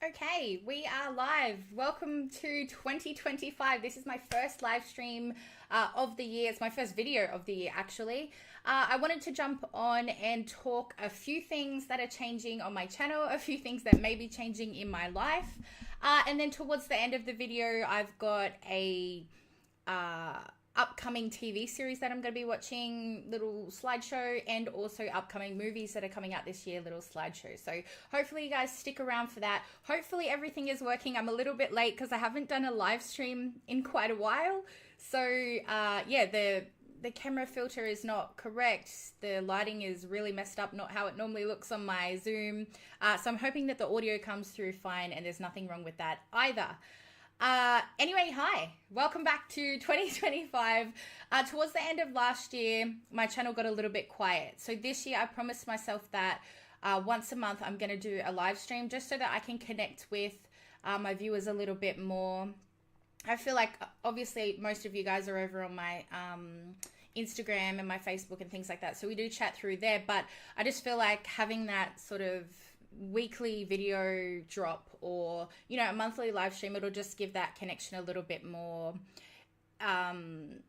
Okay, we are live. Welcome to 2025. This is my first live stream of the year. It's my first video of the year, actually. I wanted to jump on and talk a few things that are changing on my channel, a few things that may be changing in my life. And then towards the end of the video, I've got a upcoming TV series that I'm going to be watching, little slideshow, and also upcoming movies that are coming out this year, little slideshow. So hopefully you guys stick around for that. Hopefully everything is working. I'm a little bit late because I haven't done a live stream in quite a while. So yeah, the camera filter is not correct. The lighting is really messed up, not how it normally looks on my Zoom. So I'm hoping that the audio comes through fine and there's nothing wrong with that either. Anyway, hi, welcome back to 2025. Towards the end of last year, my channel got a little bit quiet. So this year I promised myself that once a month I'm going to do a live stream just so that I can connect with my viewers a little bit more. I feel like obviously most of you guys are over on my Instagram and my Facebook and things like that. So we do chat through there, but I just feel like having that sort of weekly video drop or a monthly live stream, it'll just give that connection a little bit more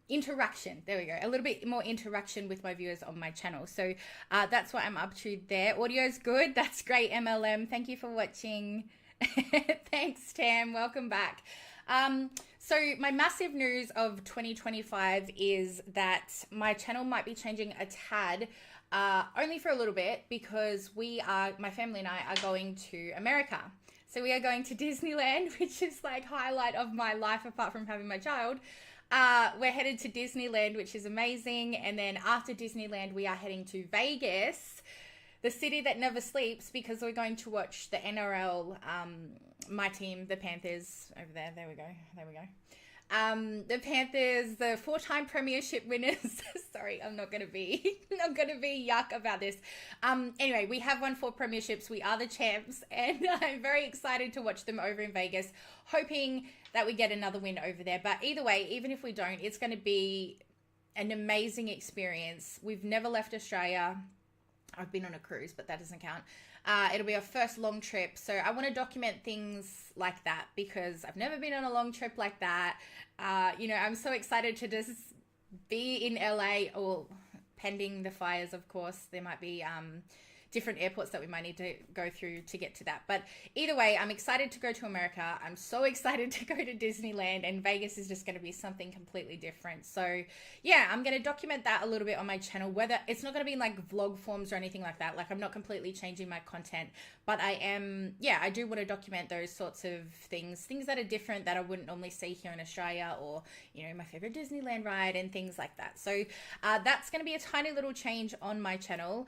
interaction. There we go, a little bit more interaction with my viewers on my channel. So that's what I'm up to there. Audio's good, that's great. MLM, thank you for watching. Thanks Tam, welcome back. So my massive news of 2025 is that my channel might be changing a tad. Only for a little bit, because my family and I are going to America. So we are going to Disneyland, which is like highlight of my life apart from having my child. We're headed to Disneyland, which is amazing. And then after Disneyland, we are heading to Vegas, the city that never sleeps, because we're going to watch the NRL, my team, the Panthers, over there. There we go. There we go. The Panthers, the 4-time premiership winners. Sorry, I'm not gonna be yuck about this. Anyway, we have won 4 premierships. We are the champs, and I'm very excited to watch them over in Vegas, hoping that we get another win over there. But either way, even if we don't, it's going to be an amazing experience. We've never left Australia. I've been on a cruise, but that doesn't count. It'll be our first long trip. So I want to document things like that because I've never been on a long trip like that. I'm so excited to just be in LA, or pending the fires, of course. There might be different airports that we might need to go through to get to that. But either way, I'm excited to go to America. I'm so excited to go to Disneyland, and Vegas is just going to be something completely different. So yeah, I'm going to document that a little bit on my channel, whether it's not going to be in like vlog forms or anything like that. Like, I'm not completely changing my content, but I do want to document those sorts of things that are different that I wouldn't normally see here in Australia, or, my favorite Disneyland ride and things like that. So that's going to be a tiny little change on my channel.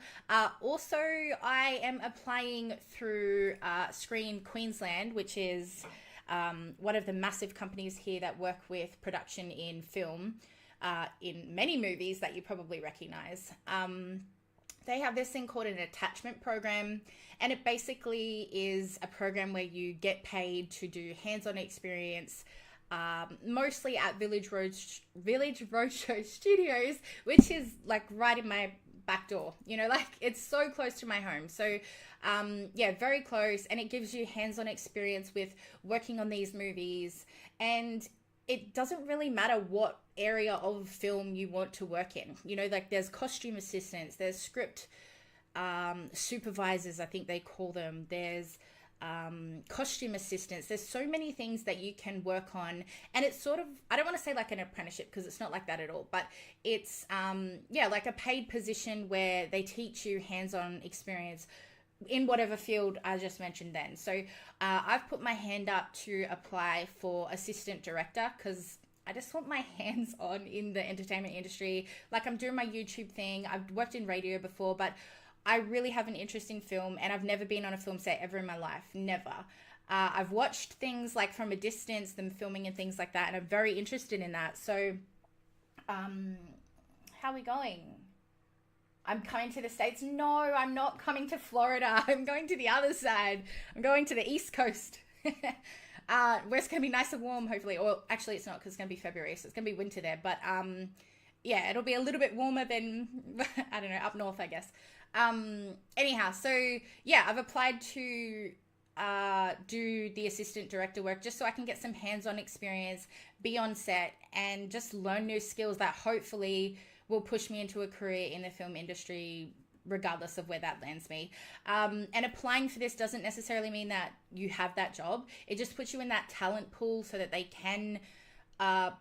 Also, I am applying through Screen Queensland, which is one of the massive companies here that work with production in film, in many movies that you probably recognize. They have this thing called an attachment program, and it basically is a program where you get paid to do hands-on experience, mostly at Village Roadshow Studios, which is like right in my back door, like it's so close to my home. So yeah, very close, and it gives you hands-on experience with working on these movies, and it doesn't really matter what area of film you want to work in. Like there's costume assistants, there's script supervisors, I think they call them, there's costume assistants. There's so many things that you can work on, and it's sort of, I don't want to say like an apprenticeship because it's not like that at all, but it's like a paid position where they teach you hands-on experience in whatever field I just mentioned then. So I've put my hand up to apply for assistant director because I just want my hands on in the entertainment industry. Like, I'm doing my YouTube thing. I've worked in radio before, but I really have an interest in film, and I've never been on a film set ever in my life. Never. I've watched things like from a distance, them filming and things like that, and I'm very interested in that. So, how are we going? I'm coming to the States. No, I'm not coming to Florida. I'm going to the other side. I'm going to the East Coast. Where it's going to be nice and warm, hopefully. Or actually, it's not, because it's going to be February, so it's going to be winter there. But yeah, it'll be a little bit warmer than, I don't know, up north, I guess. Anyhow, so yeah, I've applied to do the assistant director work just so I can get some hands-on experience, be on set, and just learn new skills that hopefully will push me into a career in the film industry, regardless of where that lands me. And applying for this doesn't necessarily mean that you have that job. It just puts you in that talent pool so that they can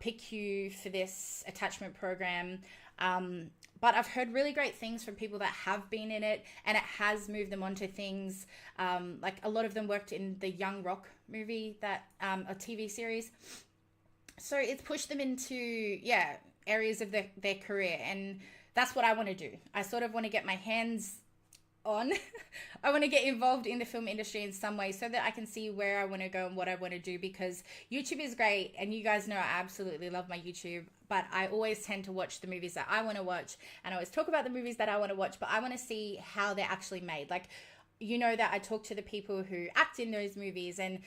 pick you for this attachment program. But I've heard really great things from people that have been in it, and it has moved them on to things. Like a lot of them worked in the Young Rock movie, that a TV series. So it's pushed them into, areas of their career. And that's what I want to do. I sort of want to get my hands on. I want to get involved in the film industry in some way so that I can see where I want to go and what I want to do, because YouTube is great, and you guys know I absolutely love my YouTube, but I always tend to watch the movies that I want to watch, and I always talk about the movies that I want to watch, but I want to see how they're actually made. Like, you know that I talk to the people who act in those movies and,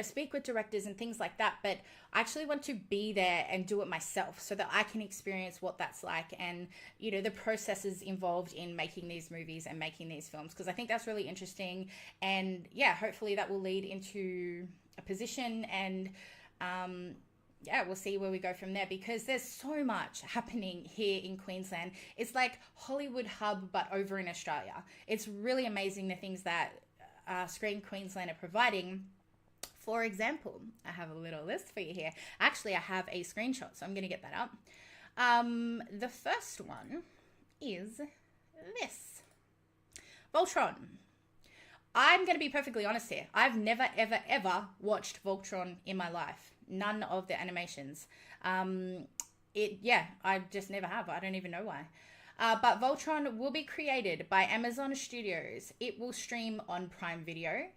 speak with directors and things like that. But I actually want to be there and do it myself so that I can experience what that's like and, the processes involved in making these movies and making these films. Because I think that's really interesting. And hopefully that will lead into a position, and, we'll see where we go from there, because there's so much happening here in Queensland. It's like Hollywood hub, but over in Australia. It's really amazing the things that Screen Queensland are providing. For example, I have a little list for you here. Actually, I have a screenshot, so I'm going to get that up. The first one is this. Voltron. I'm going to be perfectly honest here. I've never, ever, ever watched Voltron in my life. None of the animations. I just never have. I don't even know why. But Voltron will be created by Amazon Studios. It will stream on Prime Video.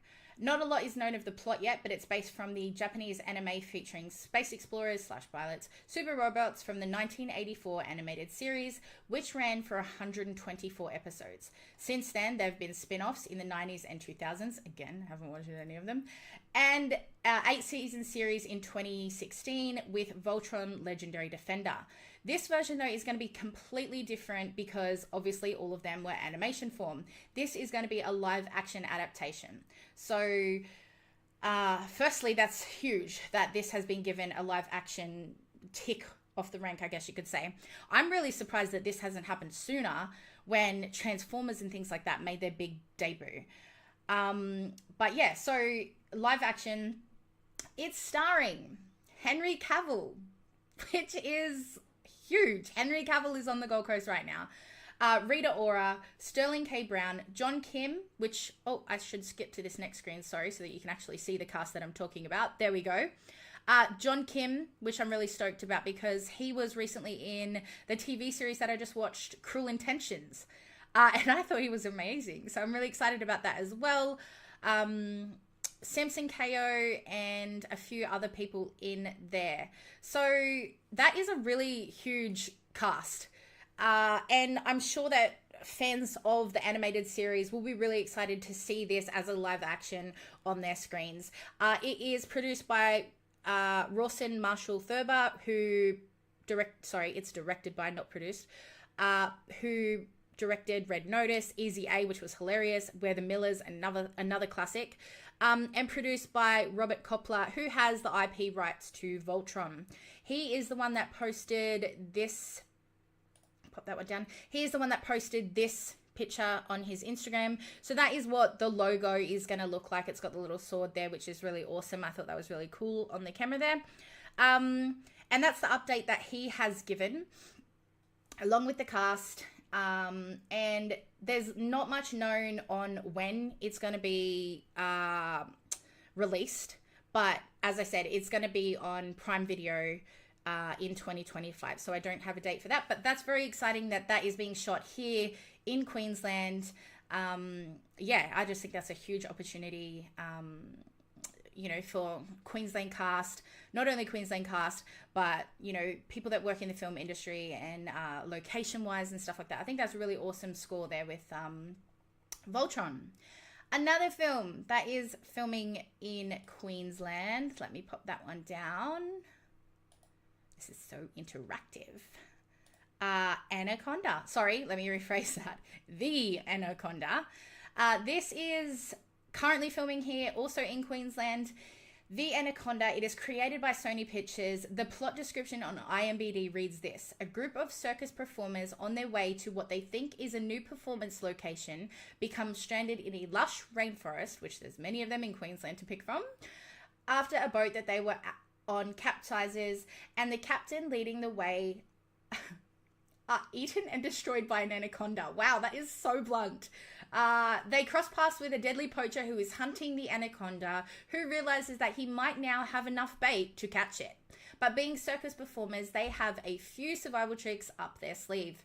Not a lot is known of the plot yet, but it's based from the Japanese anime featuring space explorers / pilots, super robots from the 1984 animated series, which ran for 124 episodes. Since then, there have been spin-offs in the 90s and 2000s. Again, haven't watched any of them. And 8-season series in 2016 with Voltron Legendary Defender. This version, though, is going to be completely different because obviously all of them were animation form. This is going to be a live action adaptation. So, firstly, that's huge that this has been given a live action tick off the rank, I guess you could say. I'm really surprised that this hasn't happened sooner when Transformers and things like that made their big debut. So live action, it's starring Henry Cavill, which is huge. Henry Cavill is on the Gold Coast right now. Rita Ora, Sterling K. Brown, John Kim, which, I should skip to this next screen, sorry, so that you can actually see the cast that I'm talking about. There we go. John Kim, which I'm really stoked about because he was recently in the TV series that I just watched, Cruel Intentions. And I thought he was amazing. So I'm really excited about that as well. Samson KO and a few other people in there. So that is a really huge cast. And I'm sure that fans of the animated series will be really excited to see this as a live action on their screens. It is produced by Rawson Marshall Thurber, it's directed by, not produced, who directed Red Notice, Easy A, which was hilarious, We're the Millers, another classic, and produced by Robert Kopler, who has the IP rights to Voltron. He is the one that posted this, pop that one down, he is the one that posted this picture on his Instagram. So that is what the logo is going to look like. It's got the little sword there, which is really awesome. I thought that was really cool on the camera there. And that's the update that he has given, along with the cast. And there's not much known on when it's going to be released, but as I said, it's going to be on Prime Video in 2025, so I don't have a date for that, but that's very exciting that is being shot here in Queensland. I just think that's a huge opportunity for Queensland cast, not only Queensland cast, but, people that work in the film industry and location-wise and stuff like that. I think that's a really awesome score there with Voltron. Another film that is filming in Queensland. Let me pop that one down. This is so interactive. Anaconda. Sorry, let me rephrase that. The Anaconda. This is currently filming here, also in Queensland. The Anaconda, it is created by Sony Pictures. The plot description on IMDb reads this: a group of circus performers on their way to what they think is a new performance location become stranded in a lush rainforest, which there's many of them in Queensland to pick from, after a boat that they were on capsizes, and the captain leading the way are eaten and destroyed by an anaconda. Wow, that is so blunt. They cross paths with a deadly poacher who is hunting the anaconda, who realizes that he might now have enough bait to catch it. But being circus performers, they have a few survival tricks up their sleeve.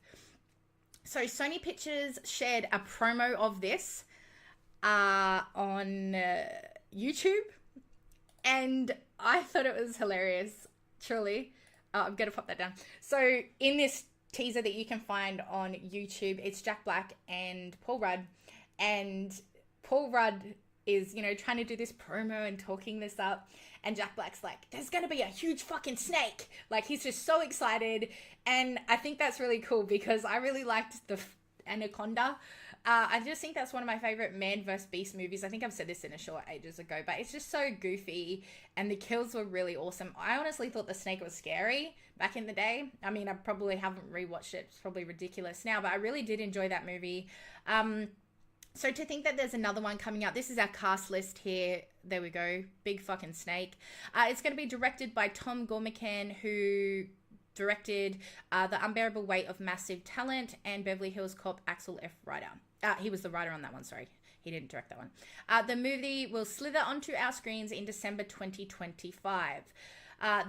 So Sony Pictures shared a promo of this on YouTube, and I thought it was hilarious, truly. I'm going to pop that down. So in this teaser that you can find on YouTube, it's Jack Black and Paul Rudd, and Paul Rudd is, you know, trying to do this promo and talking this up, and Jack Black's like, there's gonna be a huge fucking snake. Like, he's just so excited, and I think that's really cool because I really liked the Anaconda. I just think that's one of my favorite man vs. beast movies. I think I've said this in a short ages ago, but it's just so goofy and the kills were really awesome. I honestly thought the snake was scary back in the day. I mean, I probably haven't rewatched it. It's probably ridiculous now, but I really did enjoy that movie. So to think that there's another one coming out, this is our cast list here. There we go. Big fucking snake. It's going to be directed by Tom Gormican, who directed The Unbearable Weight of Massive Talent and Beverly Hills Cop Axel F. Rider. He was the writer on that one, sorry. He didn't direct that one. The movie will slither onto our screens in December 2025.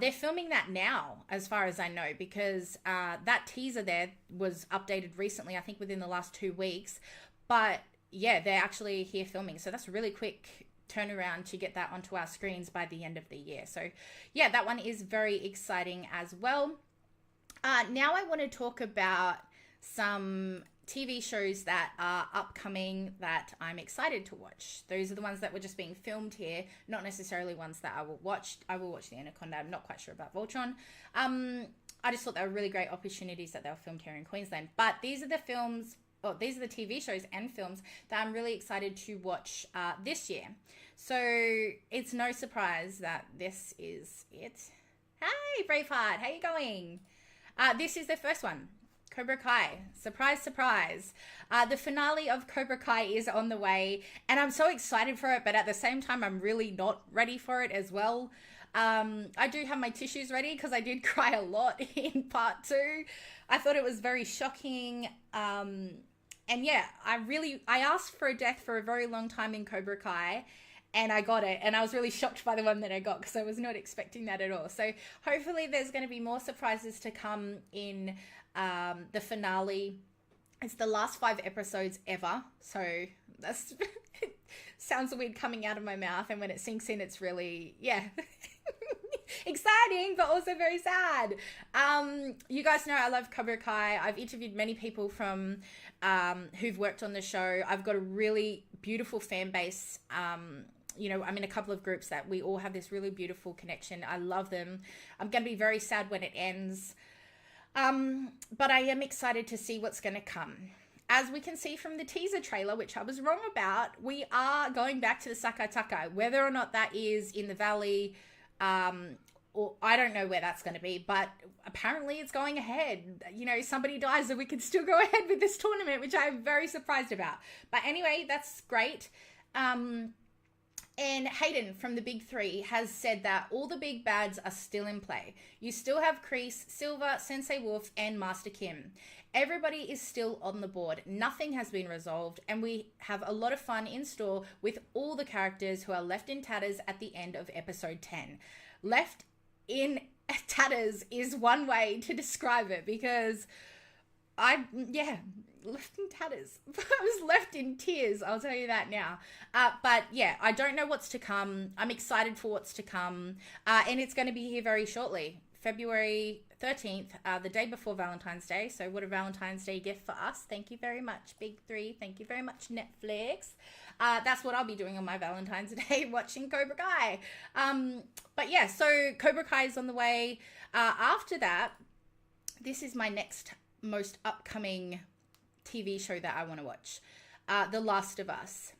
They're filming that now, as far as I know, because that teaser there was updated recently, I think within the last 2 weeks. But yeah, they're actually here filming. So that's a really quick turnaround to get that onto our screens by the end of the year. So yeah, that one is very exciting as well. Now I want to talk about some TV shows that are upcoming that I'm excited to watch. Those are the ones that were just being filmed here, not necessarily ones that I will watch. I will watch the Anaconda. I'm not quite sure about Voltron. I just thought they were really great opportunities that they were filmed here in Queensland. But these are the films, or these are the TV shows and films that I'm really excited to watch this year. So it's no surprise that this is it. Hey, Braveheart, how you going? This is the first one. Cobra Kai. Surprise, surprise. The finale of Cobra Kai is on the way, and I'm so excited for it, but at the same time, I'm really not ready for it as well. I do have my tissues ready because I did cry a lot in part 2. I thought it was very shocking. And yeah, I asked for a death for a very long time in Cobra Kai, and I got it, and I was really shocked by the one that I got because I was not expecting that at all. So hopefully there's going to be more surprises to come in the finale. It's the last 5 episodes ever, so that's sounds weird coming out of my mouth, and when it sinks in, it's really, yeah, exciting, but also very sad. You guys know I love Cobra Kai. I've interviewed many people from who've worked on the show. I've got a really beautiful fan base. You know, I'm in a couple of groups that we all have this really beautiful connection. I love them. I'm going to be very sad when it ends. But I am excited to see what's going to come. As we can see from the teaser trailer, which I was wrong about, we are going back to the Sakataka. Whether or not that is in the valley, or I don't know where that's going to be, but apparently it's going ahead. You know, somebody dies and we can still go ahead with this tournament, which I'm very surprised about. But anyway, that's great. And Hayden from the Big Three has said that all the big bads are still in play. You still have Kreese, Silver, Sensei Wolf, and Master Kim. Everybody is still on the board. Nothing has been resolved, and we have a lot of fun in store with all the characters who are left in tatters at the end of episode 10. Left in tatters is one way to describe it, because left in tatters. I was left in tears, I'll tell you that now. But yeah, I don't know what's to come. I'm excited for what's to come. And it's going to be here very shortly. February 13th, the day before Valentine's Day. So what a Valentine's Day gift for us. Thank you very much, Big Three. Thank you very much, Netflix. That's what I'll be doing on my Valentine's Day, watching Cobra Kai. But yeah, so Cobra Kai is on the way. After that, this is my next most upcoming TV show that I want to watch. The Last of Us.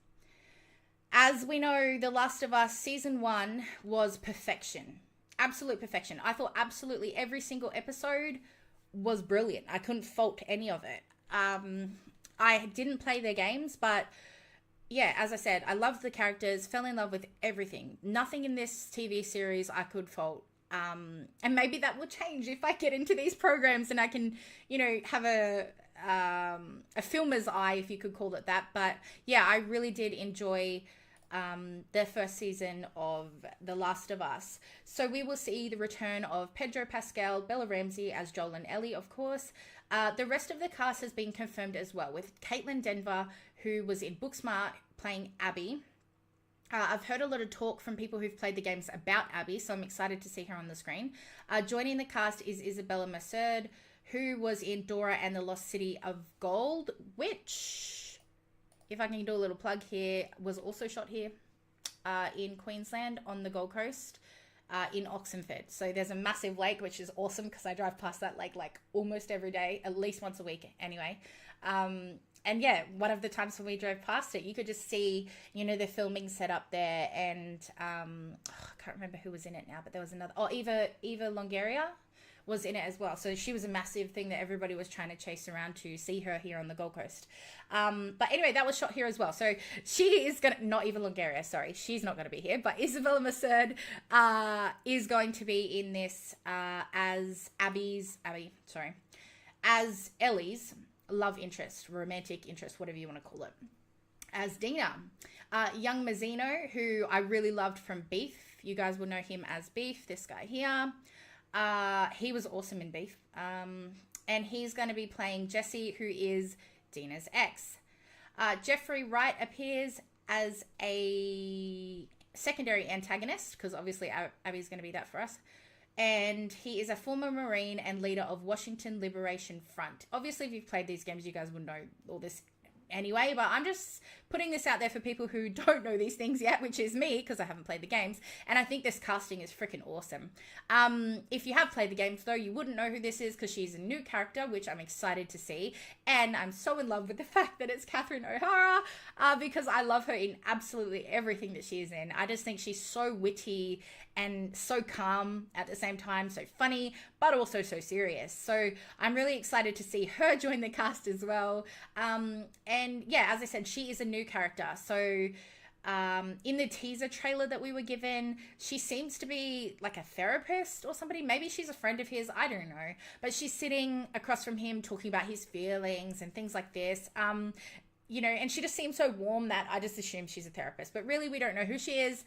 as we know, The Last of Us Season 1 was perfection. Absolute perfection. I thought absolutely every single episode was brilliant. I couldn't fault any of it. I didn't play their games, but yeah, as I said, I loved the characters, fell in love with everything. Nothing in this TV series I could fault. And maybe that will change if I get into these programs and I can, you know, have a filmer's eye, if you could call it that. But yeah, I really did enjoy the first season of The Last of Us. So we will see the return of Pedro Pascal, Bella Ramsey as Joel and Ellie, of course. The rest of the cast has been confirmed as well, with Caitlin Denver, who was in Booksmart, playing Abby. I've heard a lot of talk from people who've played the games about Abby, so I'm excited to see her on the screen. Joining the cast is Isabella Merced, who was in Dora and the Lost City of Gold, which, if I can do a little plug here, was also shot here in Queensland on the Gold Coast. In Oxenford. So there's a massive lake, which is awesome because I drive past that lake like almost every day, at least once a week anyway. And yeah, one of the times when we drove past it, you could just see, you know, the filming set up there. And I can't remember who was in it now, but there was another. Oh, Eva Longoria was in it as well. So she was a massive thing that everybody was trying to chase around to see her here on the Gold Coast. But anyway, that was shot here as well. So she is going to, not Eva Longoria, sorry, she's not going to be here, but Isabella Merced is going to be in this as as Ellie's love interest, romantic interest, whatever you want to call it, as Dina. Young Mazzino, who I really loved from Beef. You guys will know him as Beef, this guy here. He was awesome in Beef. And he's going to be playing Jesse, who is Dina's ex. Jeffrey Wright appears as a secondary antagonist, because obviously Abby's going to be that for us. And he is a former Marine and leader of Washington Liberation Front. Obviously, if you've played these games, you guys would know all this anyway, but I'm just putting this out there for people who don't know these things yet, which is me, because I haven't played the games, and I think this casting is freaking awesome. If you have played the games, though, you wouldn't know who this is, because she's a new character, which I'm excited to see, and I'm so in love with the fact that it's Catherine O'Hara, because I love her in absolutely everything that she is in. I just think she's so witty and so calm at the same time, so funny, but also so serious. So I'm really excited to see her join the cast as well. And yeah, as I said, she is a new character. So in the teaser trailer that we were given, she seems to be like a therapist or somebody. Maybe she's a friend of his, I don't know. But she's sitting across from him talking about his feelings and things like this. You know, and she just seems so warm that I just assume she's a therapist. But really, we don't know who she is.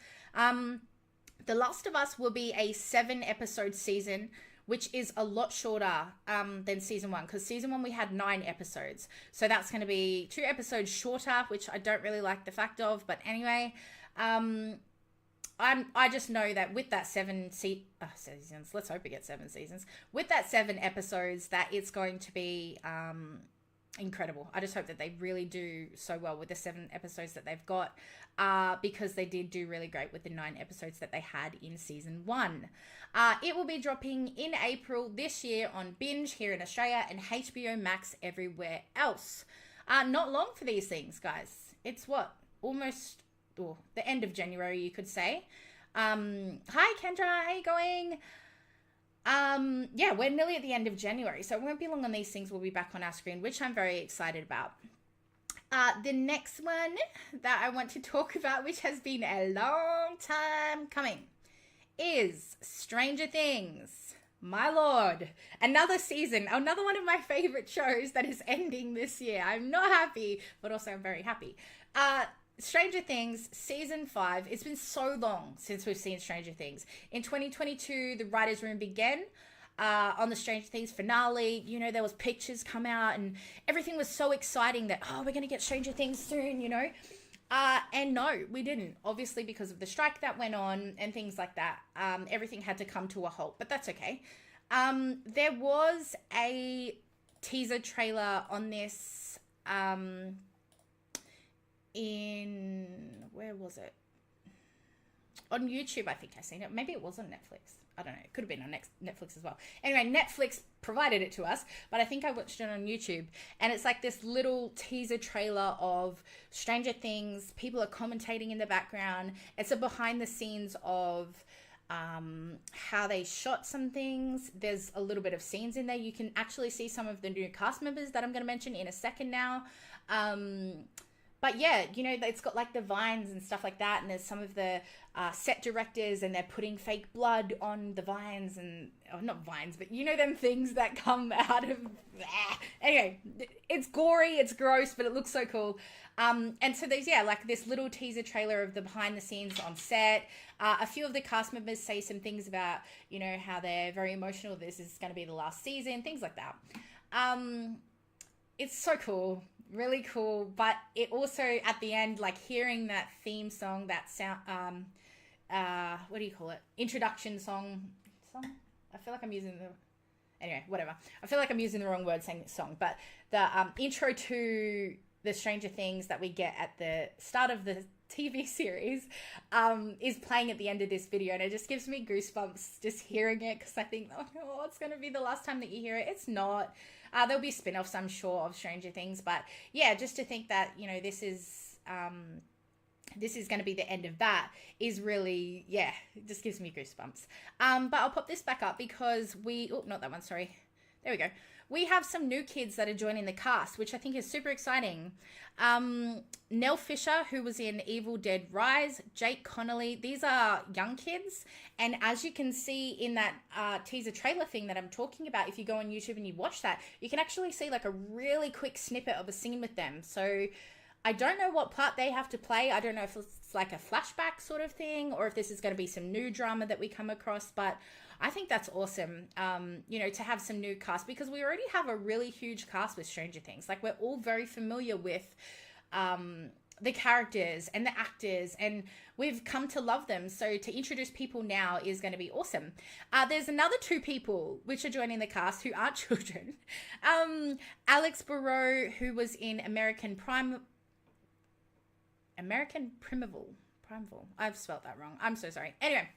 The Last of Us will be a 7-episode season, which is a lot shorter than season 1, because season 1 we had 9 episodes. So that's going to be 2 episodes shorter, which I don't really like the fact of. But anyway, I just know that with that 7 seasons, let's hope we get 7 seasons. With that 7 episodes, that it's going to be incredible. I just hope that they really do so well with the 7 episodes that they've got, because they did do really great with the 9 episodes that they had in season 1. It will be dropping in April this year on Binge here in Australia and HBO Max everywhere else. Not long for these things, guys. It's what, almost the end of January, you could say. Hi Kendra, how you going? Yeah, we're nearly at the end of January, so it won't be long on these things. We'll be back on our screen, which I'm very excited about. The next one that I want to talk about, which has been a long time coming, is Stranger Things. My lord, another season, another one of my favorite shows that is ending this year. I'm not happy, but also I'm very happy. Stranger Things season 5. It's been so long since we've seen Stranger Things. In 2022, the writers' room began on the Stranger Things finale. You know, there was pictures come out and everything was so exciting that, oh, we're going to get Stranger Things soon, you know. And no, we didn't. Obviously, because of the strike that went on and things like that, everything had to come to a halt, but that's okay. There was a teaser trailer on this where was it? on YouTube, I think I seen it. Maybe it was on Netflix. I don't know. It could have been on Netflix as well. Anyway, Netflix provided it to us, but I think I watched it on YouTube. And it's like this little teaser trailer of Stranger Things. People are commentating in the background. It's a behind the scenes of how they shot some things. There's a little bit of scenes in there. You can actually see some of the new cast members that I'm going to mention in a second now. But yeah, you know, it's got like the vines and stuff like that. And there's some of the set directors, and they're putting fake blood on the vines, and not vines, but you know, them things that come out of. Anyway, it's gory, it's gross, but it looks so cool. And so there's, like this little teaser trailer of the behind the scenes on set. A few of the cast members say some things about, you know, how they're very emotional. This is going to be the last season, things like that. It's so cool. Really cool. But it also, at the end, like hearing that theme song, that sound, what do you call it? Introduction song. I feel like I'm using anyway, whatever. I feel like I'm using the wrong word saying song, but the intro to the Stranger Things that we get at the start of the TV series is playing at the end of this video, and it just gives me goosebumps just hearing it, because I think, oh, it's going to be the last time that you hear it. It's not. There'll be spin-offs, I'm sure, of Stranger Things, but yeah, just to think that, you know, this is going to be the end of that is really, it just gives me goosebumps. But I'll pop this back up because not that one, sorry. There we go. We have some new kids that are joining the cast, which I think is super exciting. Nell Fisher, who was in Evil Dead Rise, Jake Connolly, these are young kids. And as you can see in that teaser trailer thing that I'm talking about, if you go on YouTube and you watch that, you can actually see like a really quick snippet of a scene with them. So I don't know what part they have to play. I don't know if it's like a flashback sort of thing, or if this is going to be some new drama that we come across, but I think that's awesome, you know, to have some new cast, because we already have a really huge cast with Stranger Things. Like, we're all very familiar with the characters and the actors, and we've come to love them. So to introduce people now is going to be awesome. There's another two people which are joining the cast who aren't children. Alex Barreau, who was in American Primeval. I've spelled that wrong. I'm so sorry. Anyway.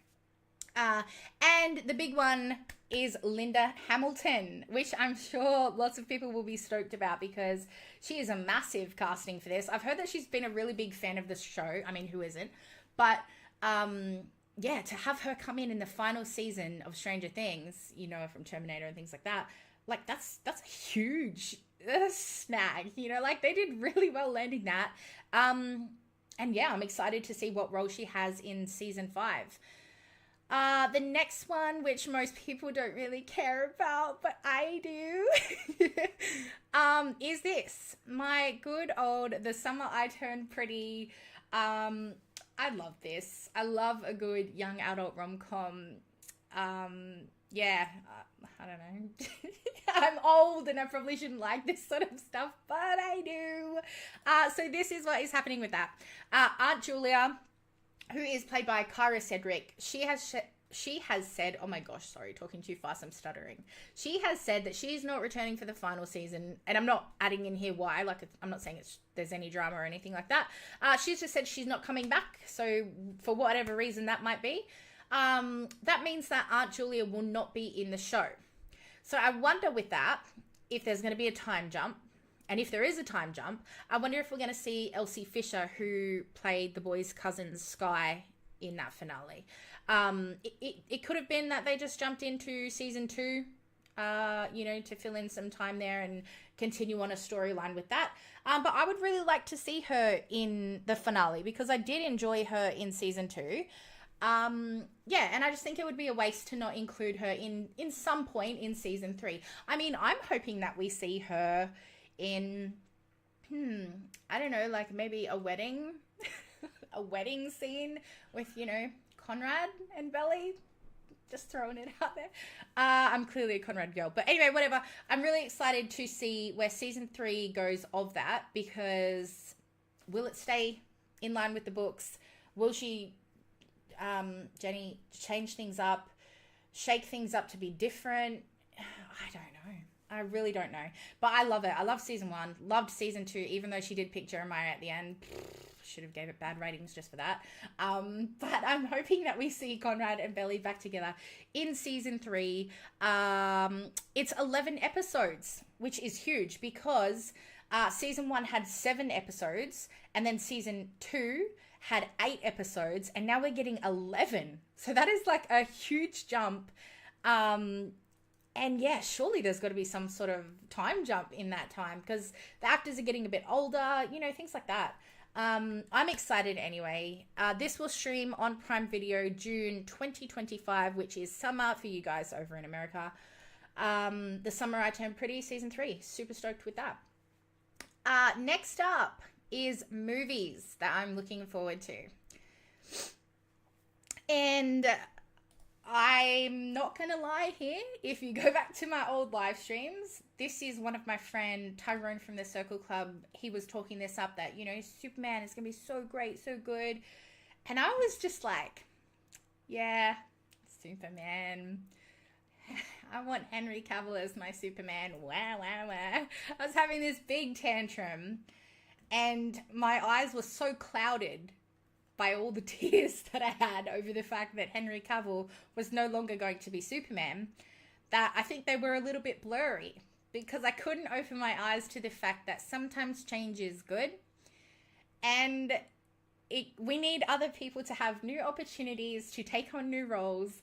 And the big one is Linda Hamilton, which I'm sure lots of people will be stoked about, because she is a massive casting for this. I've heard that she's been a really big fan of this show. I mean, who isn't? But to have her come in the final season of Stranger Things, you know, from Terminator and things like that, like that's a huge snag, you know, like they did really well landing that. And yeah, I'm excited to see what role she has in season 5. The next one, which most people don't really care about, but I do, is this. My good old The Summer I Turned Pretty. I love this. I love a good young adult rom-com. I don't know. I'm old and I probably shouldn't like this sort of stuff, but I do. So this is what is happening with that. Aunt Julia, who is played by Kyra Cedric, she has said, oh my gosh, sorry, talking too fast, I'm stuttering. She has said that she's not returning for the final season, and I'm not adding in here why, like I'm not saying there's any drama or anything like that. She's just said she's not coming back, so for whatever reason that might be. That means that Aunt Julia will not be in the show. So I wonder with that, if there's going to be a time jump. And if there is a time jump, I wonder if we're going to see Elsie Fisher, who played the boys' cousin Sky in that finale. It could have been that they just jumped into season 2, you know, to fill in some time there and continue on a storyline with that. But I would really like to see her in the finale, because I did enjoy her in season 2. And I just think it would be a waste to not include her in some point in season 3. I mean, I'm hoping that we see her in, I don't know, like maybe a wedding, a wedding scene with, you know, Conrad and Belly. Just throwing it out there. I'm clearly a Conrad girl, but anyway, whatever. I'm really excited to see where season 3 goes of that, because will it stay in line with the books? Will she, Jenny, change things up, shake things up to be different? I don't know. I really don't know. But I love it. I love season 1. Loved season 2, even though she did pick Jeremiah at the end. should have gave it bad ratings just for that. But I'm hoping that we see Conrad and Belly back together in season 3. It's 11 episodes, which is huge because season 1 had 7 episodes, and then season 2 had 8 episodes, and now we're getting 11. So that is like a huge jump. And yeah, surely there's got to be some sort of time jump in that time because the actors are getting a bit older, you know, things like that. I'm excited anyway. This will stream on Prime Video June 2025, which is summer for you guys over in America. The Summer I Turned Pretty season 3. Super stoked with that. Next up is movies that I'm looking forward to. And I'm not going to lie here. If you go back to my old live streams, this is one of my friend Tyrone from the Circle Club. He was talking this up that, you know, Superman is going to be so great, so good. And I was just like, yeah, Superman. I want Henry Cavill as my Superman. Wow, wow, wow. I was having this big tantrum and my eyes were so clouded by all the tears that I had over the fact that Henry Cavill was no longer going to be Superman, that I think they were a little bit blurry because I couldn't open my eyes to the fact that sometimes change is good and we need other people to have new opportunities to take on new roles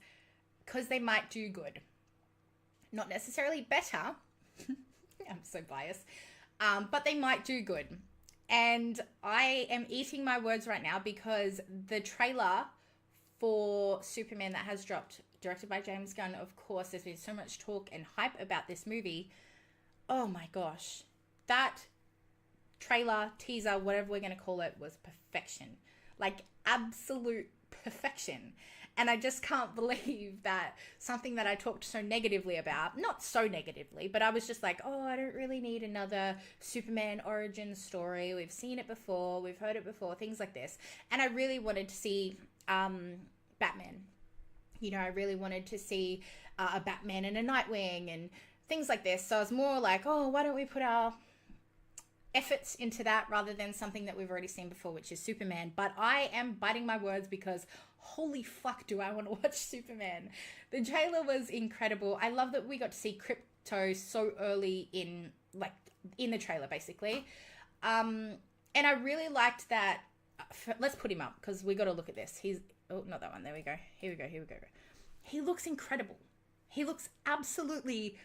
because they might do good. Not necessarily better. I'm so biased. But they might do good. And I am eating my words right now because the trailer for Superman that has dropped, directed by James Gunn, of course, there's been so much talk and hype about this movie. Oh my gosh. That trailer, teaser, whatever we're going to call it, was perfection. Like absolute perfection. And I just can't believe that something that I talked so negatively about, not so negatively, but I was just like, oh, I don't really need another Superman origin story. We've seen it before. We've heard it before, things like this. And I really wanted to see Batman. You know, I really wanted to see a Batman and a Nightwing and things like this. So I was more like, oh, why don't we put our efforts into that rather than something that we've already seen before, which is Superman. But I am biting my words because holy fuck do I want to watch Superman. The trailer was incredible. I love that we got to see Crypto so early in the trailer basically. And I really liked that. Let's put him up because we got to look at this. Oh, not that one. There we go. Here we go. He looks incredible. He looks absolutely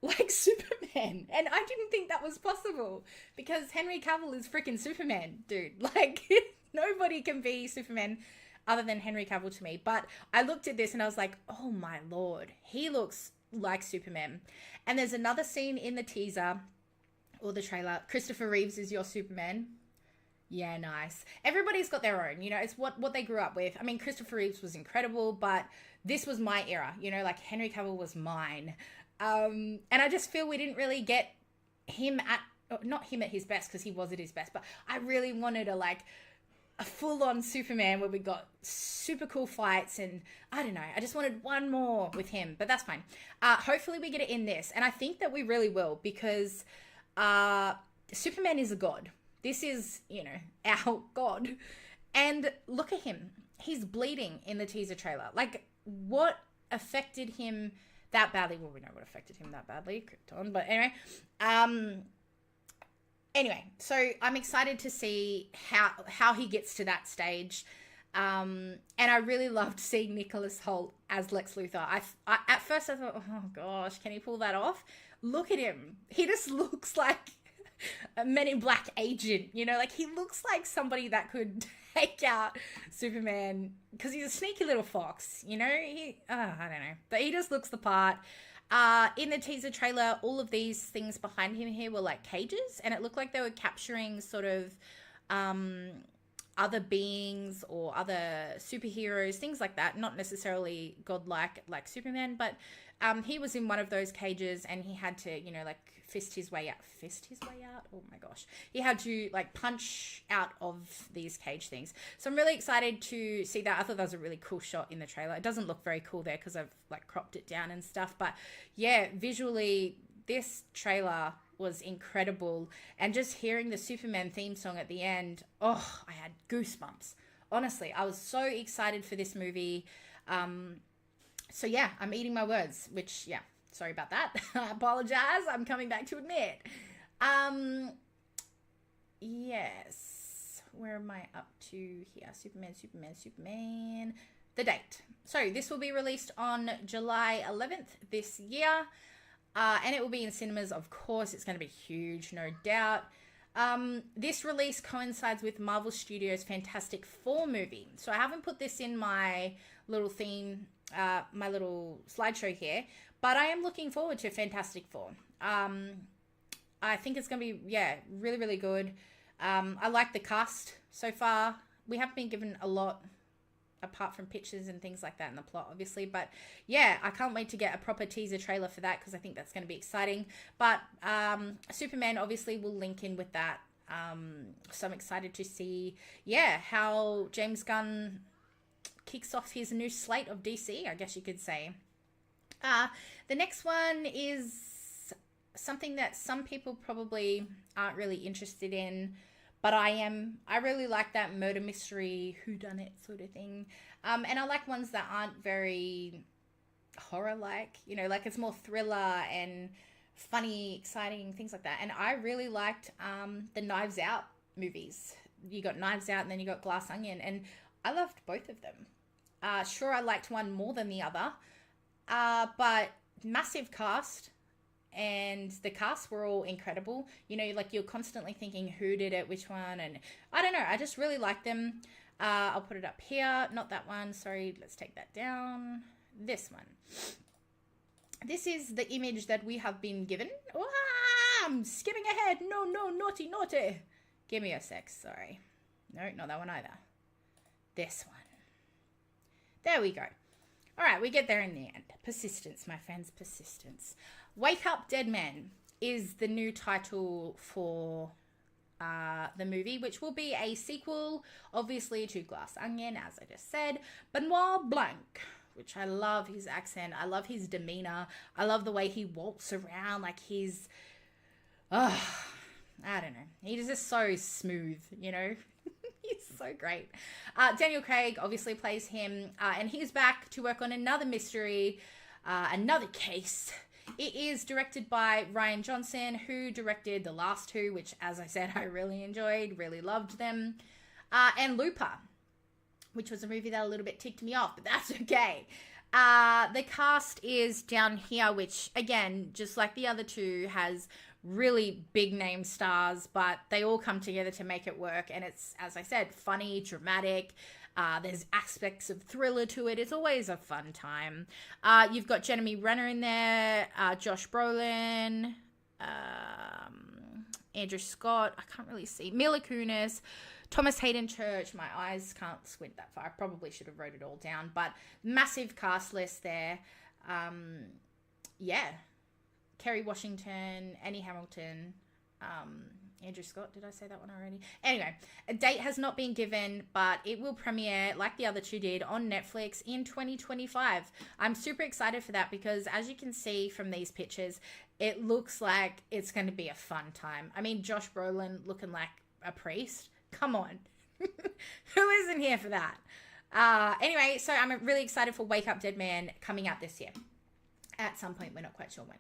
like Superman. And I didn't think that was possible because Henry Cavill is freaking Superman, dude. Like nobody can be Superman other than Henry Cavill to me. But I looked at this and I was like, oh my Lord, he looks like Superman. And there's another scene in the teaser or the trailer. Christopher Reeves is your Superman. Yeah, nice. Everybody's got their own, you know, it's what they grew up with. I mean, Christopher Reeves was incredible, but this was my era, you know, like Henry Cavill was mine. And I just feel we didn't really get him not him at his best because he was at his best, but I really wanted a full-on Superman where we got super cool fights and I don't know, I just wanted one more with him, but that's fine. Hopefully we get it in this, and I think that we really will because Superman is a god. This is, you know, our god. And look at him. He's bleeding in the teaser trailer. Like, what affected him that badly? Well, we know what affected him that badly, Krypton, but anyway. Anyway, so I'm excited to see how he gets to that stage. And I really loved seeing Nicholas Hoult as Lex Luthor. I at first I thought, oh gosh, can he pull that off? Look at him. He just looks like a Men in Black agent, you know, like he looks like somebody that could take out Superman because he's a sneaky little fox, you know. I don't know, but he just looks the part. In the teaser trailer, all of these things behind him here were like cages, and it looked like they were capturing sort of other beings or other superheroes, things like that. Not necessarily godlike like Superman, but he was in one of those cages and he had to, you know, like fist his way out. Oh my gosh. He had to like punch out of these cage things. So I'm really excited to see that. I thought that was a really cool shot in the trailer. It doesn't look very cool there because I've like cropped it down and stuff. But yeah, visually this trailer was incredible. And just hearing the Superman theme song at the end, oh, I had goosebumps. Honestly, I was so excited for this movie. So yeah, I'm eating my words, which, yeah, sorry about that. I apologize. I'm coming back to admit. Yes. Where am I up to here? Superman. The date. So this will be released on July 11th this year. And it will be in cinemas, of course. It's going to be huge, no doubt. This release coincides with Marvel Studios' Fantastic Four movie. So I haven't put this in my little theme, my little slideshow here, but I am looking forward to Fantastic Four. I think it's going to be, yeah, really, really good. I like the cast so far. We haven't been given a lot apart from pictures and things like that in the plot, obviously. But yeah, I can't wait to get a proper teaser trailer for that because I think that's going to be exciting. But Superman obviously will link in with that. So I'm excited to see, yeah, how James Gunn kicks off his new slate of DC, I guess you could say. The next one is something that some people probably aren't really interested in, but I am. I really like that murder mystery, whodunit sort of thing. And I like ones that aren't very horror-like, you know, like it's more thriller and funny, exciting, things like that. And I really liked the Knives Out movies. You got Knives Out and then you got Glass Onion, and I loved both of them. Sure, I liked one more than the other, but massive cast. And the casts were all incredible. You know, like you're constantly thinking who did it, which one, and I don't know. I just really like them. I'll put it up here. Not that one. Sorry, let's take that down. This one. This is the image that we have been given. Oh, I'm skipping ahead. No, naughty. Give me a sec. Sorry. No, not that one either. This one. There we go. All right, we get there in the end. Persistence, my friends, persistence. Wake Up Dead Man is the new title for the movie, which will be a sequel, obviously, to Glass Onion, as I just said. Benoit Blanc, which I love his accent. I love his demeanor. I love the way he walks around like he's, I don't know. He's just so smooth, you know. He's so great. Daniel Craig obviously plays him, and he's back to work on another mystery, another case. It is directed by Rian Johnson, who directed the last two, which, as I said, I really enjoyed, really loved them. And Looper, which was a movie that a little bit ticked me off, but that's okay. The cast is down here, which, again, just like the other two, has really big name stars, but they all come together to make it work. And it's, as I said, funny, dramatic. There's aspects of thriller to it. It's always a fun time. You've got Jeremy Renner in there, Josh Brolin, Andrew Scott. I can't really see. Mila Kunis, Thomas Hayden Church. My eyes can't squint that far. I probably should have wrote it all down, but massive cast list there. Yeah. Kerry Washington, Annie Hamilton, Andrew Scott. Did I say that one already? Anyway, a date has not been given, but it will premiere, like the other two did, on Netflix in 2025. I'm super excited for that because, as you can see from these pictures, it looks like it's going to be a fun time. I mean, Josh Brolin looking like a priest. Come on. Who isn't here for that? Anyway, so I'm really excited for Wake Up Dead Man coming out this year. At some point, we're not quite sure when.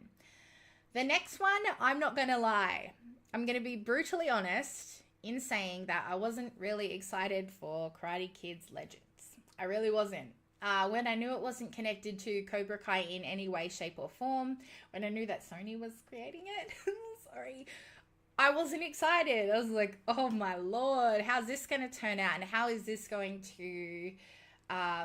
The next one, I'm not going to lie. I'm going to be brutally honest in saying that I wasn't really excited for Karate Kid's Legends. I really wasn't. When I knew it wasn't connected to Cobra Kai in any way, shape, or form, when I knew that Sony was creating it, sorry, I wasn't excited. I was like, oh my Lord, how's this going to turn out? And how is this going to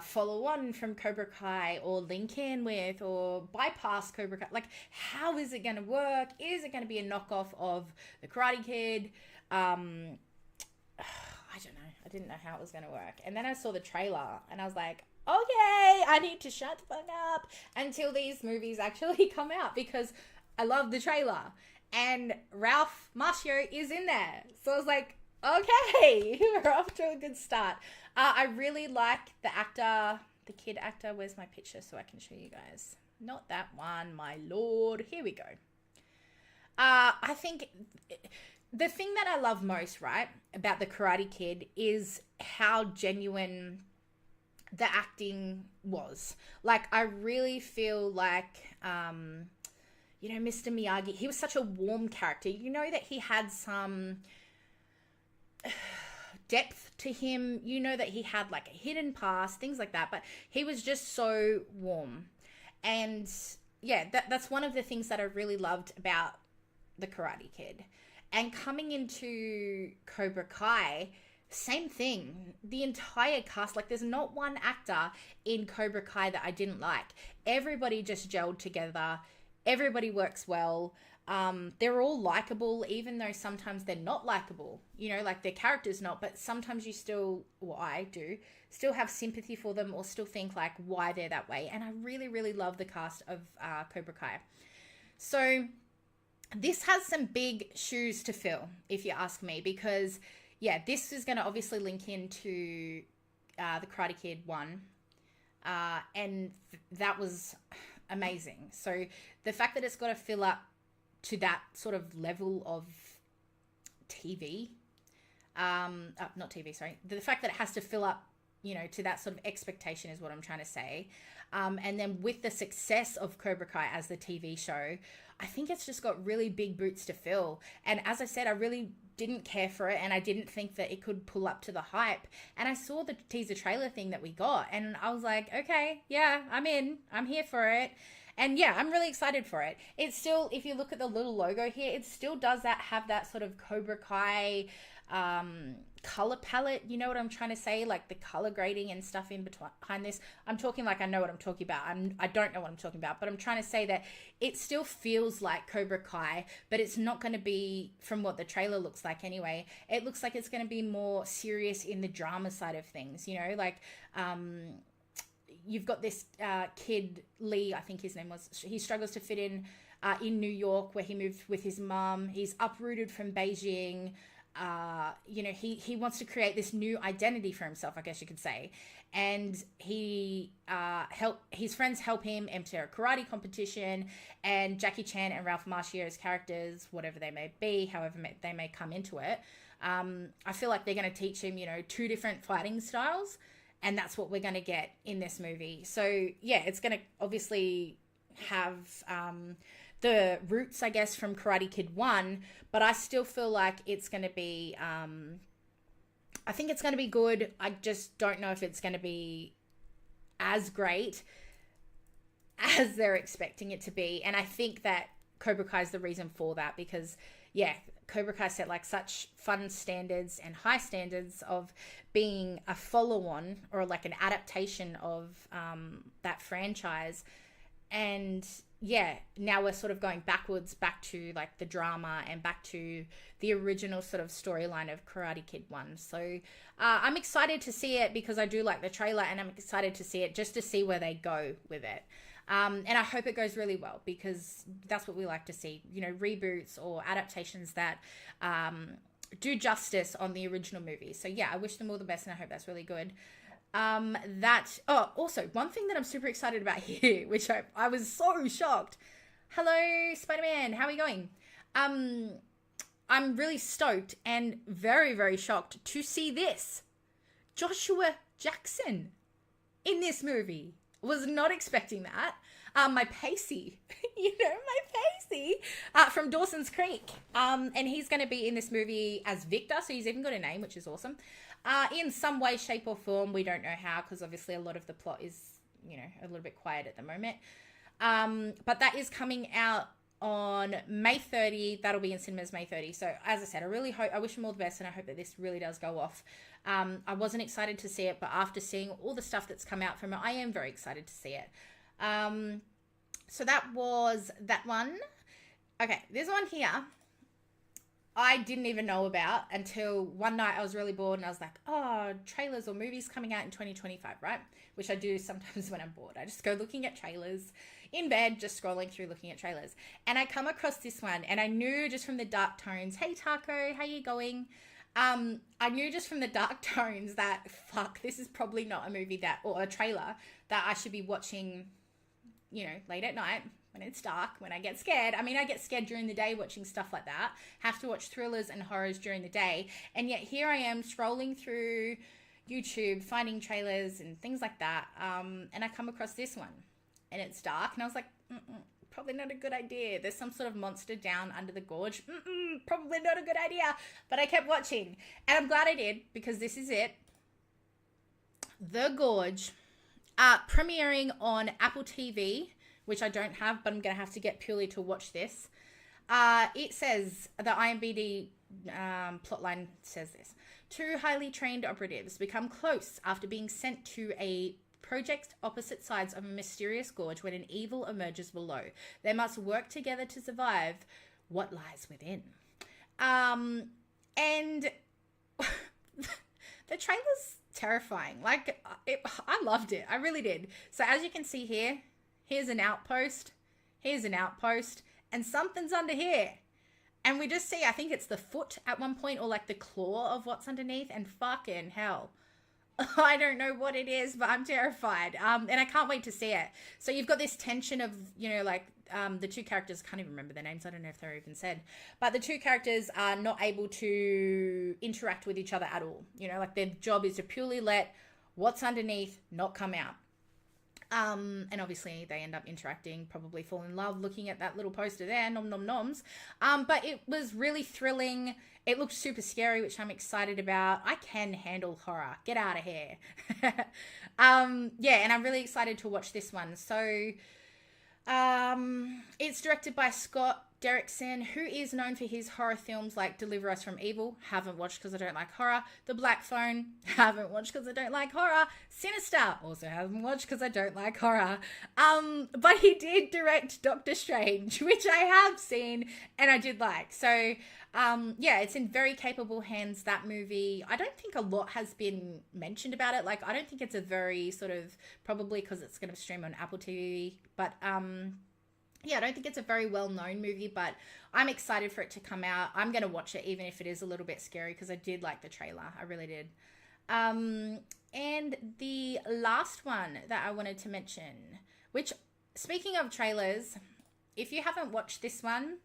follow on from Cobra Kai or link in with or bypass Cobra Kai? Like, how is it going to work? Is it going to be a knockoff of the Karate Kid? I don't know. I didn't know how it was going to work. And then I saw the trailer and I was like, okay, I need to shut the fuck up until these movies actually come out because I love the trailer. And Ralph Macchio is in there. So I was like, okay, we're off to a good start. I really like the actor, the kid actor. Where's my picture so I can show you guys? Not that one, my lord. Here we go. I think the thing that I love most, right, about the Karate Kid is how genuine the acting was. Like, I really feel like, Mr. Miyagi, he was such a warm character. You know that he had some depth to him. You know that he had like a hidden past, things like that. But he was just so warm. And yeah, that's one of the things that I really loved about the Karate Kid. And coming into Cobra Kai, same thing. The entire cast, like there's not one actor in Cobra Kai that I didn't like. Everybody just gelled together. Everybody works well. They're all likable, even though sometimes they're not likable. You know, like their character's not, but sometimes you still, well, I do, still have sympathy for them or still think like why they're that way. And I really, really love the cast of Cobra Kai. So this has some big shoes to fill, if you ask me, because yeah, this is going to obviously link into the Karate Kid 1. And that was amazing. So the fact that it's got to fill up to that sort of level of TV, not TV, sorry. The fact that it has to fill up, you know, to that sort of expectation is what I'm trying to say. And then with the success of Cobra Kai as the TV show, I think it's just got really big boots to fill. And as I said, I really didn't care for it and I didn't think that it could pull up to the hype. And I saw the teaser trailer thing that we got and I was like, okay, yeah, I'm in. I'm here for it. And yeah, I'm really excited for it. It's still, if you look at the little logo here, it still does have that sort of Cobra Kai color palette. You know what I'm trying to say? Like the color grading and stuff behind this. I'm talking like I know what I'm talking about. I don't know what I'm talking about, but I'm trying to say that it still feels like Cobra Kai, but it's not going to be, from what the trailer looks like anyway, it looks like it's going to be more serious in the drama side of things, you know, like you've got this kid, Lee, I think his name was, he struggles to fit in New York where he moved with his mum. He's uprooted from Beijing. You know, he wants to create this new identity for himself, I guess you could say. And he his friends help him enter a karate competition, and Jackie Chan and Ralph Macchio's characters, whatever they may be, however they may come into it, I feel like they're going to teach him, you know, 2 different fighting styles, and that's what we're going to get in this movie. So yeah, it's going to obviously have the roots, I guess, from Karate Kid 1, but I still feel like it's going to be, I think it's going to be good. I just don't know if it's going to be as great as they're expecting it to be. And I think that Cobra Kai is the reason for that, because yeah, Cobra Kai set like such fun standards and high standards of being a follow-on or like an adaptation of that franchise. And yeah, now we're sort of going backwards back to like the drama and back to the original sort of storyline of Karate Kid 1. So I'm excited to see it because I do like the trailer, and I'm excited to see it just to see where they go with it. And I hope it goes really well, because that's what we like to see, you know, reboots or adaptations that do justice on the original movie. So yeah, I wish them all the best and I hope that's really good. Also one thing that I'm super excited about here, which I was so shocked. Hello, Spider-Man, how are you going? I'm really stoked and very, very shocked to see this. Joshua Jackson in this movie. Was not expecting that. My Pacey, my Pacey from Dawson's Creek. And he's going to be in this movie as Victor, so he's even got a name, which is awesome. In some way, shape, or form, we don't know how, because obviously a lot of the plot is, a little bit quiet at the moment. But that is coming out on May 30. That'll be in cinemas May 30. So as I said, I wish him all the best, and I hope that this really does go off. I wasn't excited to see it, but after seeing all the stuff that's come out from it, I am very excited to see it. So that was that one. Okay, this one here, I didn't even know about until one night I was really bored and I was like, oh, trailers or movies coming out in 2025, right? Which I do sometimes when I'm bored. I just go looking at trailers in bed, just scrolling through looking at trailers. And I come across this one and I knew just from the dark tones, hey Taco, how you going? I knew just from the dark tones that, fuck, this is probably not a movie or a trailer that I should be watching late at night when it's dark, when I get scared. I mean, I get scared during the day watching stuff like that. Have to watch thrillers and horrors during the day. And yet here I am scrolling through YouTube, finding trailers and things like that. And I come across this one and it's dark. And I was like, probably not a good idea. There's some sort of monster down under the gorge. Probably not a good idea. But I kept watching. And I'm glad I did, because this is it. The Gorge. Premiering on Apple TV, which I don't have, but I'm going to have to get purely to watch this. It says, the IMDb plotline says this. 2 highly trained operatives become close after being sent to a project opposite sides of a mysterious gorge when an evil emerges below. They must work together to survive what lies within. And the trailer's terrifying. Like, I loved it. I really did. So as you can see here, here's an outpost. Here's an outpost. And something's under here. And we just see, I think it's the foot at one point, or like the claw of what's underneath. And fucking hell. I don't know what it is, but I'm terrified. And I can't wait to see it. So you've got this tension of, the 2 characters, I can't even remember their names. I don't know if they're even said. But the 2 characters are not able to interact with each other at all. Their job is to purely let what's underneath not come out. And obviously they end up interacting, probably fall in love looking at that little poster there, nom nom noms. But it was really thrilling. It looked super scary, which I'm excited about. I can handle horror. Get out of here. And I'm really excited to watch this one. So, it's directed by Scott Derrickson, who is known for his horror films like Deliver Us from Evil. Haven't watched because I don't like horror. The Black Phone. Haven't watched because I don't like horror. Sinister. Also haven't watched because I don't like horror. But he did direct Doctor Strange, which I have seen and I did like. So, it's in very capable hands, that movie. I don't think a lot has been mentioned about it. Like, I don't think it's a very sort of, probably because it's going to stream on Apple TV. But, I don't think it's a very well-known movie, but I'm excited for it to come out. I'm going to watch it, even if it is a little bit scary, because I did like the trailer. I really did. And the last one that I wanted to mention, which, speaking of trailers, if you haven't watched this one,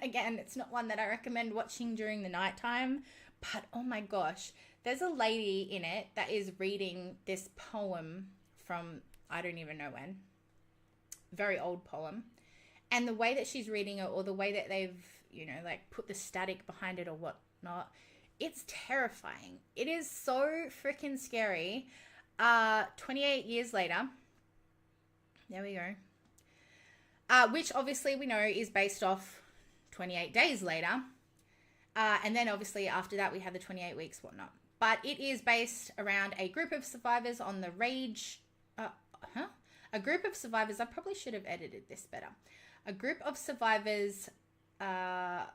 again, it's not one that I recommend watching during the nighttime, but oh my gosh, there's a lady in it that is reading this poem from, I don't even know when. Very old poem, and the way that she's reading it, or the way that they've put the static behind it or whatnot, it's terrifying. It is so freaking scary. 28 years later, there we go, which obviously we know is based off 28 days later, and then obviously after that we have the 28 weeks whatnot, but it is based around a group of survivors on the rage A group of survivors, I probably should have edited this better. A group of survivors who are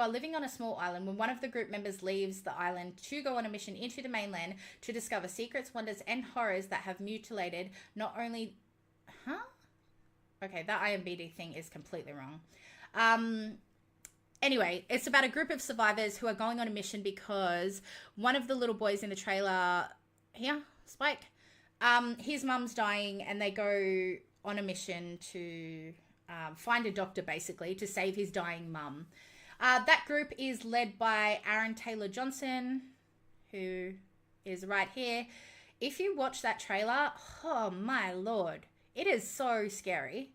living on a small island when one of the group members leaves the island to go on a mission into the mainland to discover secrets, wonders, and horrors that have mutilated not only... Okay, that IMDb thing is completely wrong. Anyway, it's about a group of survivors who are going on a mission because one of the little boys in the trailer... Here, Spike... his mum's dying, and they go on a mission to find a doctor, basically, to save his dying mum. That group is led by Aaron Taylor Johnson, who is right here. If you watch that trailer, oh my lord, it is so scary.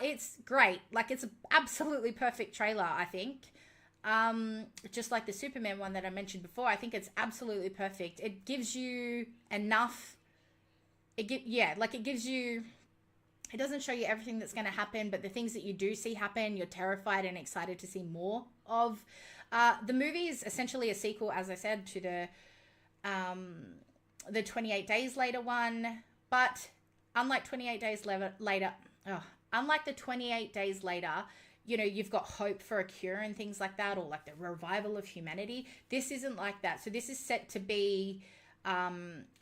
It's great. Like, it's an absolutely perfect trailer, I think. Just like the Superman one that I mentioned before, I think it's absolutely perfect. It gives you enough... It gives you, it doesn't show you everything that's going to happen, but the things that you do see happen, you're terrified and excited to see more of. The movie is essentially a sequel, as I said, to the 28 Days Later one, but unlike 28 Days Later, unlike the 28 Days Later, you've got hope for a cure and things like that, or like the revival of humanity. This isn't like that. So this is set to be...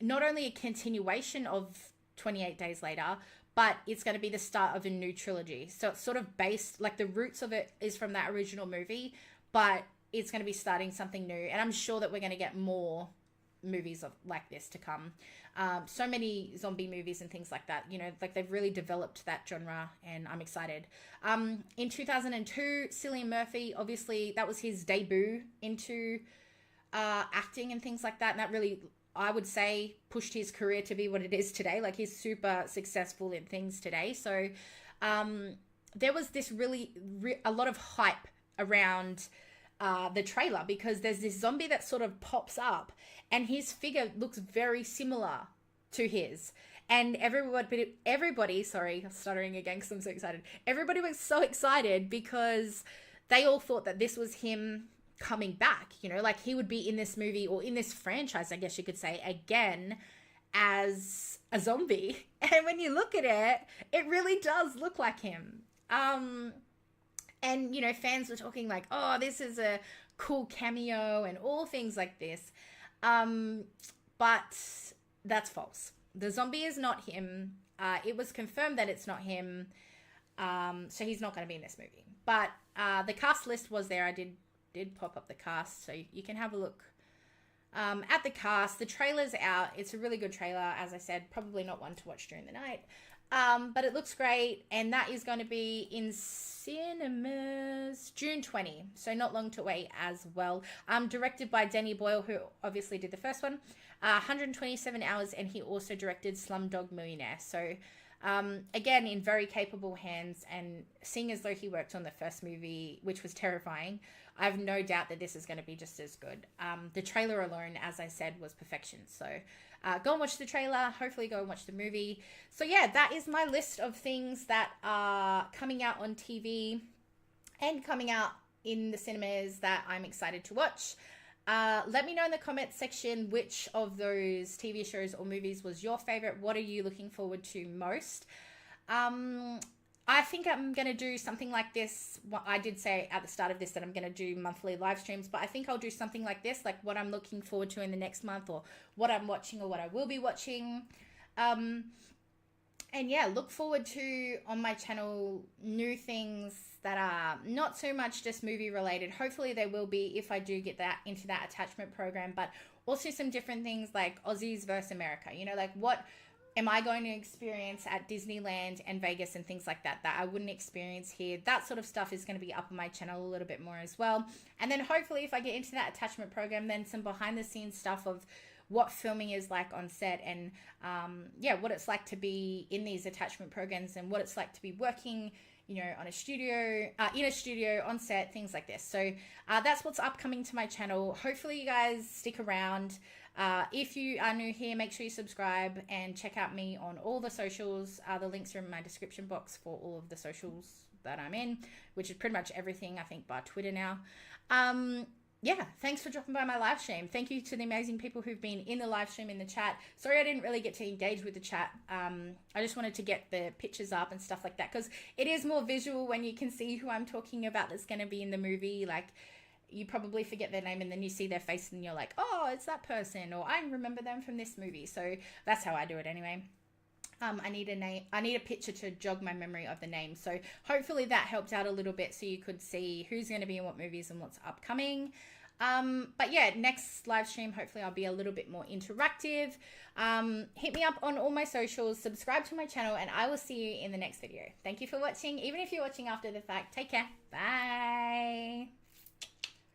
not only a continuation of 28 Days Later, but it's going to be the start of a new trilogy. So it's sort of based, like the roots of it is from that original movie, but it's going to be starting something new. And I'm sure that we're going to get more movies like this to come. So many zombie movies and things like that, you know, like they've really developed that genre, and I'm excited. In 2002, Cillian Murphy, obviously that was his debut into acting and things like that, and that really, I would say, pushed his career to be what it is today. Like, he's super successful in things today. So there was this a lot of hype around the trailer, because there's this zombie that sort of pops up and his figure looks very similar to his. And everybody, sorry, I'm stuttering again because I'm so excited. Everybody was so excited because they all thought that this was him coming back, you know, like he would be in this movie, or in this franchise, I guess you could say, again as a zombie. And when you look at it, it really does look like him. And, you know, fans were talking like, oh, this is a cool cameo and all things like this. But that's false. The zombie is not him. It was confirmed that it's not him. So he's not going to be in this movie. But the cast list was there. I did pop up the cast, so you can have a look at the cast. The trailer's out. It's a really good trailer. As I said, probably not one to watch during the night. But it looks great, and that is going to be in cinemas June 20, so not long to wait as well. Directed by Danny Boyle, who obviously did the first one, 127 hours, and he also directed Slumdog Millionaire. So again, in very capable hands, and seeing as though he worked on the first movie, which was terrifying, I have no doubt that this is going to be just as good. The trailer alone, as I said, was perfection. So go and watch the trailer. Hopefully go and watch the movie. So yeah, that is my list of things that are coming out on TV and coming out in the cinemas that I'm excited to watch. Let me know in the comments section which of those TV shows or movies was your favorite. What are you looking forward to most? I think I'm going to do something like this. I did say at the start of this that I'm going to do monthly live streams, but I think I'll do something like this, like what I'm looking forward to in the next month, or what I'm watching, or what I will be watching. And yeah, look forward to, on my channel, new things that are not so much just movie related. Hopefully there will be, if I do get that into that attachment program, but also some different things like Aussies versus America, you know, like what am I going to experience at Disneyland and Vegas and things like that I wouldn't experience here. That sort of stuff is going to be up on my channel a little bit more as well. And then hopefully if I get into that attachment program, then some behind the scenes stuff of what filming is like on set, and yeah, what it's like to be in these attachment programs, and what it's like to be working, you know, on a studio, in a studio, on set, things like this. So that's what's upcoming to my channel. Hopefully you guys stick around. If you are new here, make sure you subscribe and check out me on all the socials. The links are in my description box for all of the socials that I'm in, which is pretty much everything, I think, bar Twitter now. Yeah, thanks for dropping by my live stream. Thank you to the amazing people who've been in the live stream, in the chat. Sorry I didn't really get to engage with the chat. I just wanted to get the pictures up and stuff like that, because it is more visual when you can see who I'm talking about that's going to be in the movie. Like, you probably forget their name and then you see their face and you're like, oh, it's that person, or I remember them from this movie. So that's how I do it anyway. I need a name. I need a picture to jog my memory of the name. So hopefully that helped out a little bit, so you could see who's going to be in what movies and what's upcoming. But yeah, next live stream, hopefully I'll be a little bit more interactive. Hit me up on all my socials, subscribe to my channel, and I will see you in the next video. Thank you for watching. Even if you're watching after the fact, take care. Bye.